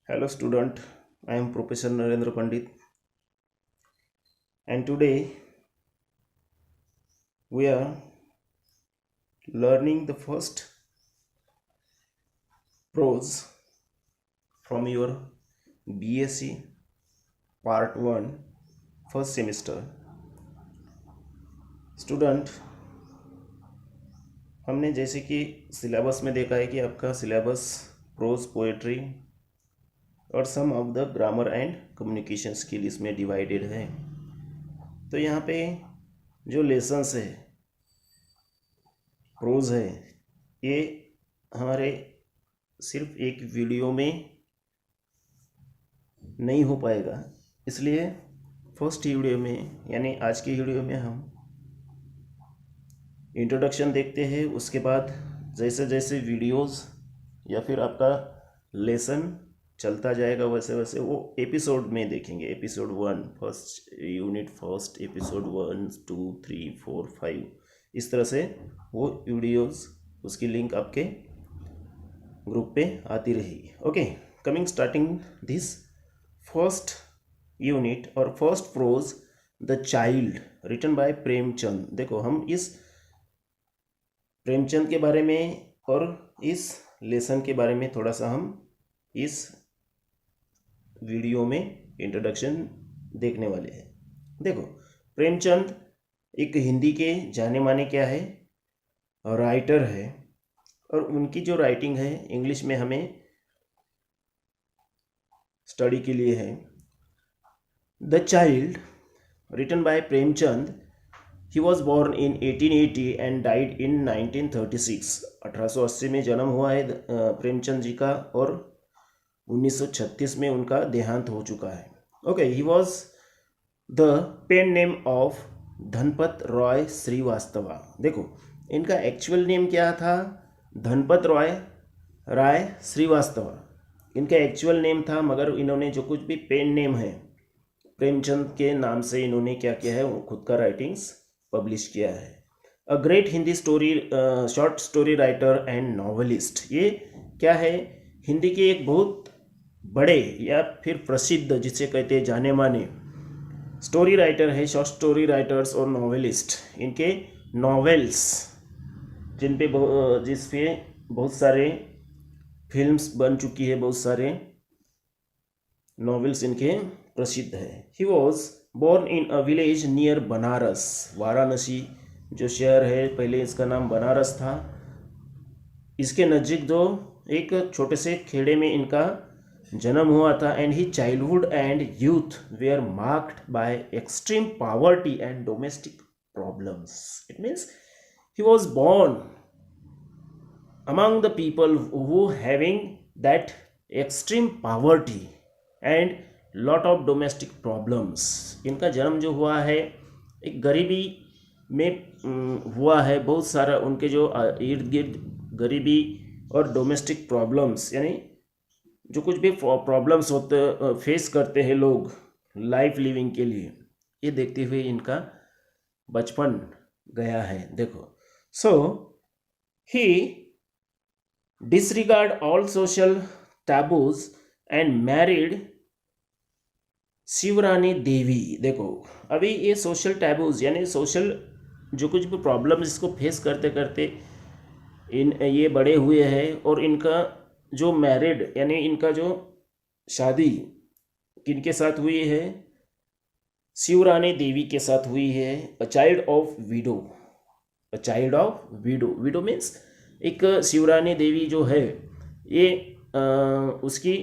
Hello student, I am Professor Narendra Pandit and today we are learning the first prose from your BSc Part 1 first semester. Student, हमने जैसे कि syllabus में देखा है कि आपका सिलेबस प्रोज पोएट्री और some of the grammar and communication skill इसमें डिवाइडेड है। तो यहाँ पे जो लेसन्स है प्रोज है ये हमारे सिर्फ एक वीडियो में नहीं हो पाएगा, इसलिए फर्स्ट वीडियो में यानी आज की वीडियो में हम इंट्रोडक्शन देखते हैं। उसके बाद जैसे जैसे वीडियोस या फिर आपका लेसन चलता जाएगा वैसे वैसे वो एपिसोड में देखेंगे। Episode 1 first unit first episode 1 2 3 4 5 इस तरह से वो वीडियोस उसकी लिंक आपके ग्रुप पे आती रहेगी। Okay, coming starting this first unit और first prose the child written by Premchand. देखो, हम इस प्रेमचंद के बारे में और इस लेसन के बारे में थोड़ा सा हम इस वीडियो में इंट्रोडक्शन देखने वाले हैं। देखो, प्रेमचंद एक हिंदी के जाने माने क्या है राइटर है और उनकी जो राइटिंग है इंग्लिश में हमें स्टडी के लिए है। The child written by Premchand, he was born in 1880 and died in 1936। 1880 में जन्म हुआ है प्रेमचंद जी का और 1936 में उनका देहांत हो चुका है। Okay, he was the pen name of Dhanpat Rai Srivastava. देखो, इनका एक्चुअल नेम क्या था? धनपत रॉय राय श्रीवास्तवा इनका एक्चुअल नेम था, मगर इन्होंने जो कुछ भी पेन नेम है प्रेमचंद के नाम से इन्होंने क्या किया है, खुद का राइटिंग्स पब्लिश किया है। A great Hindi story short story writer and novelist. ये क्या है? हिंदी के एक बहुत बड़े या फिर प्रसिद्ध, जिसे कहते हैं जाने माने स्टोरी राइटर है, शॉर्ट स्टोरी राइटर्स और नॉवेलिस्ट। इनके नॉवेल्स जिस पे बहुत सारे फिल्म्स बन चुकी है, बहुत सारे नॉवेल्स इनके प्रसिद्ध है। He was born in a village near Banaras. Varanasi जो शहर है, पहले इसका नाम बनारस था, इसके नज़दीक जो एक छोटे से खेड़े में इनका जन्म हुआ था। And he childhood and youth were marked by extreme poverty and domestic problems. It means he was born among the people who having that extreme poverty and lot of domestic problems। इनका जन्म जो हुआ है एक गरीबी में हुआ है, बहुत सारा उनके जो इर्द गिर्द गरीबी और डोमेस्टिक प्रॉब्लम्स यानी जो कुछ भी प्रॉब्लम्स होते फेस करते हैं लोग लाइफ लिविंग के लिए, ये देखते हुए इनका बचपन गया है। देखो, सो ही disregard all social taboos and married Shivrani देवी। देखो, अभी ये सोशल टैबूज यानी सोशल जो कुछ भी प्रॉब्लम इसको फेस करते करते ये बड़े हुए हैं और इनका जो मैरिड यानी इनका जो शादी किनके साथ हुई है? शिवरानी देवी के साथ हुई है। A child of window. A child of window. Window means एक शिवरानी देवी जो है ये उसकी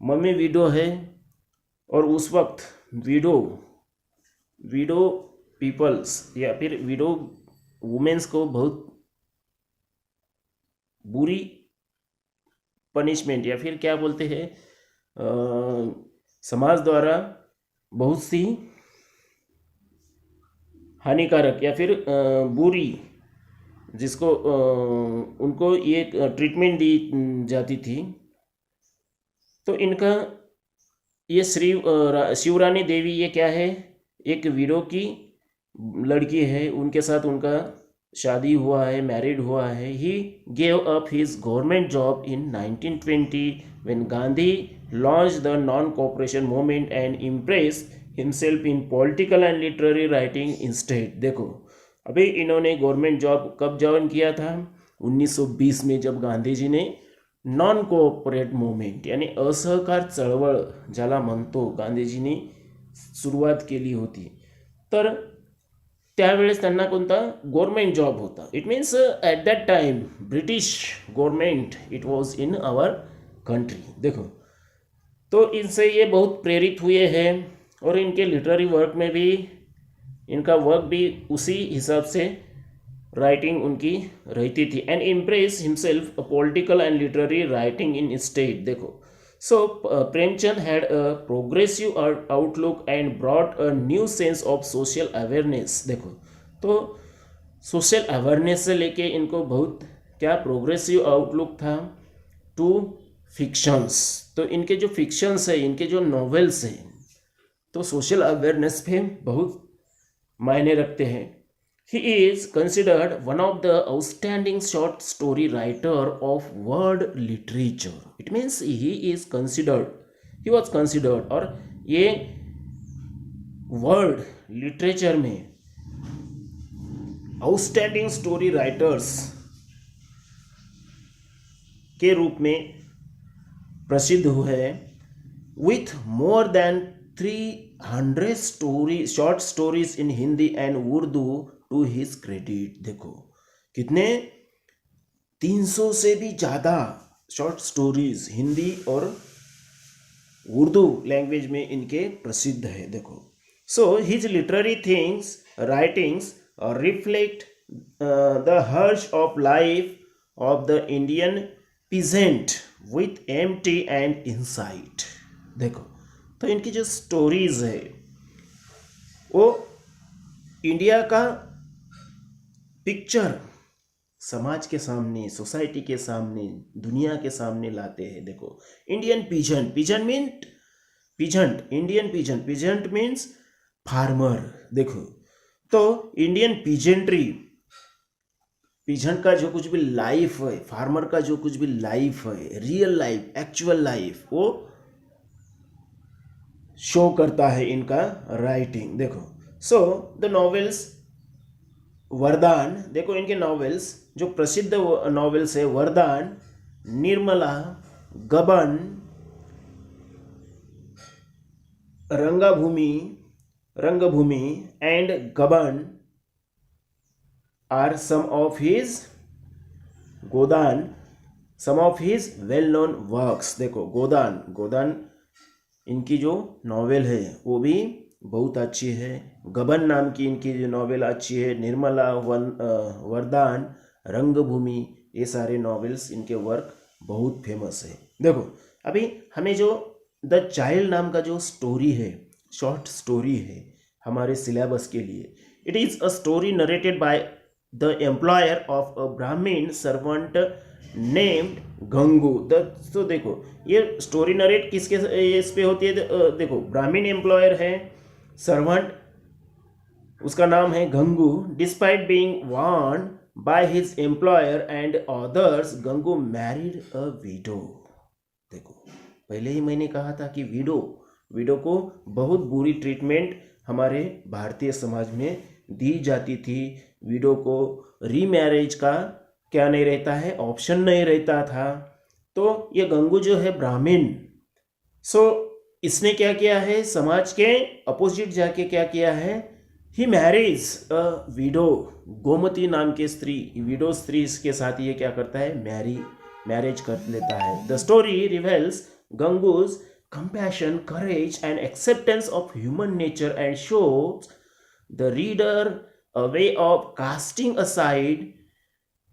मम्मी विडो है और उस वक्त विडो पीपल्स या फिर विडो वुमेन्स को बहुत बुरी पनिशमेंट या फिर क्या बोलते हैं समाज द्वारा बहुत सी हानिकारक या फिर बुरी जिसको उनको ये ट्रीटमेंट दी जाती थी। तो इनका ये शिवरानी देवी ये क्या है? एक वीडो की लड़की है, उनके साथ उनका शादी हुआ है, मैरिड हुआ है. He gave up his government job in 1920 when Gandhi launched the non-cooperation movement and impressed himself in political and literary writing instead. देखो अभी इन्होंने गवर्नमेंट जॉब कब ज्वाइन किया था? 1920 में, जब गांधी जी ने नॉन कोऑपरेट मुवमेंट यानी असहकार चळवळ ज्याला म्हणतो गांधीजींनी सुरुवात केली होती, तर त्यावेळेस त्यांना कोणता गव्हर्नमेंट जॉब होता. It means at that time British government it was in our country. देखो तो इनसे ये बहुत प्रेरित हुए हैं और इनके लिटरेरी वर्क में भी इनका वर्क भी उसी हिसाब से राइटिंग उनकी रहती थी. And impress himself political and literary writing in state. देखो so Premchand had a progressive outlook and brought a new sense of social awareness. देखो तो सोशल अवेयरनेस से लेके इनको बहुत क्या प्रोग्रेसिव आउटलुक था टू फिक्शंस. तो इनके जो फिक्शंस है, इनके जो नॉवेल्स हैं, तो सोशल अवेयरनेस पे बहुत मायने रखते हैं. He is considered one of the outstanding short story writer of world literature. It means he was considered और ये वर्ल्ड लिटरेचर में आउटस्टैंडिंग स्टोरी राइटर्स के रूप में प्रसिद्ध हुए हैं. With more than 300 short stories in Hindi and Urdu to his credit. देखो कितने 300 से भी ज़्यादा शॉर्ट स्टोरीज हिंदी और उर्दू लैंग्वेज में इनके प्रसिद्ध है. देखो so his literary writings reflect the Harsh of life of the Indian peasant with empty and insight. देखो तो इनकी जो स्टोरीज है वो इंडिया का पिक्चर समाज के सामने, सोसाइटी के सामने, दुनिया के सामने लाते हैं. देखो इंडियन पीजेंट मीन्स फार्मर. देखो तो इंडियन पीजेंट का जो कुछ भी लाइफ है, फार्मर का जो कुछ भी लाइफ है, रियल लाइफ, एक्चुअल लाइफ, वो शो करता है इनका राइटिंग. देखो सो द नॉवेल्स वरदान. देखो इनके नॉवेल्स जो प्रसिद्ध नॉवेल्स है, वरदान, निर्मला, गबन, Rangbhoomi and Gaban are some of his well known works. देखो गोदान इनकी जो नॉवेल है वो भी बहुत अच्छी है. गबन नाम की इनकी जो नॉवेल अच्छी है. निर्मला, वरदान, रंगभूमि, ये सारे नॉवेल्स इनके वर्क बहुत फेमस है. देखो अभी हमें जो द चाइल्ड नाम का जो स्टोरी है, शॉर्ट स्टोरी है हमारे सिलेबस के लिए. It is a story narrated by the employer of a Brahmin servant named Gangu. तो देखो ये स्टोरी नरेट किसके इस पे होती है? देखो ब्राह्मीण एम्प्लॉयर है, सर्वेंट, उसका नाम है Gangu. Despite being warned by his employer and others, Gangu married a window. देखो पहले ही मैंने कहा था कि विडो को बहुत बुरी ट्रीटमेंट हमारे भारतीय समाज में दी जाती थी. विडो को रीमैरिज का क्या नहीं रहता है, ऑप्शन नहीं रहता था. तो ये गंगू जो है ब्राह्मण, इसने क्या किया है, समाज के अपोजिट जाके क्या किया है, ही मैरिज अ विडो. गोमती नाम के स्त्री, विडो स्त्री के साथ ये क्या करता है, मैरिज कर लेता है. The story reveals Gangu's compassion, courage and acceptance of human nature and shows the reader a way of casting aside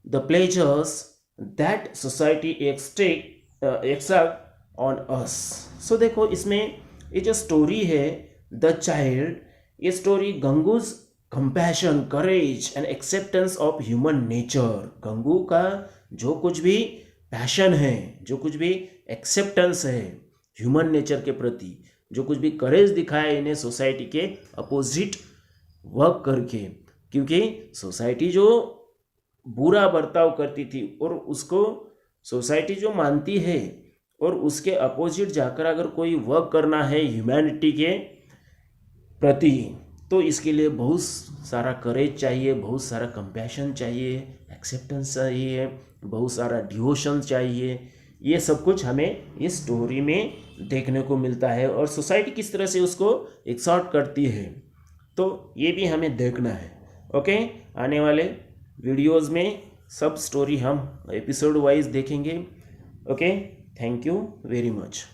the pleasures that society exact on us. So देखो इसमें ये जो स्टोरी है द चाइल्ड, ये story Gangu's compassion, courage and acceptance of human nature. Gangu का जो कुछ भी पैशन है, जो कुछ भी एक्सेप्टेंस है ह्यूमन नेचर के प्रति, जो कुछ भी करेज दिखाया इन्हें सोसाइटी के अपोजिट वर्क करके, क्योंकि सोसाइटी जो बुरा बर्ताव करती थी और उसको सोसाइटी जो मानती है और उसके अपोजिट जाकर अगर कोई वर्क करना है ह्यूमैनिटी के प्रति, तो इसके लिए बहुत सारा करेज चाहिए, बहुत सारा कंपैशन चाहिए, एक्सेप्टेंस चाहिए, बहुत सारा डिवोशन चाहिए। ये सब कुछ हमें इस स्टोरी में देखने को मिलता है और सोसाइटी किस तरह से उसको एक्सॉर्ट करती है, तो ये भी हमें देखना है। ओके, आने वाले वीडियोस में सब स्टोरी हम एपिसोड वाइज देखेंगे। Okay, thank you very much.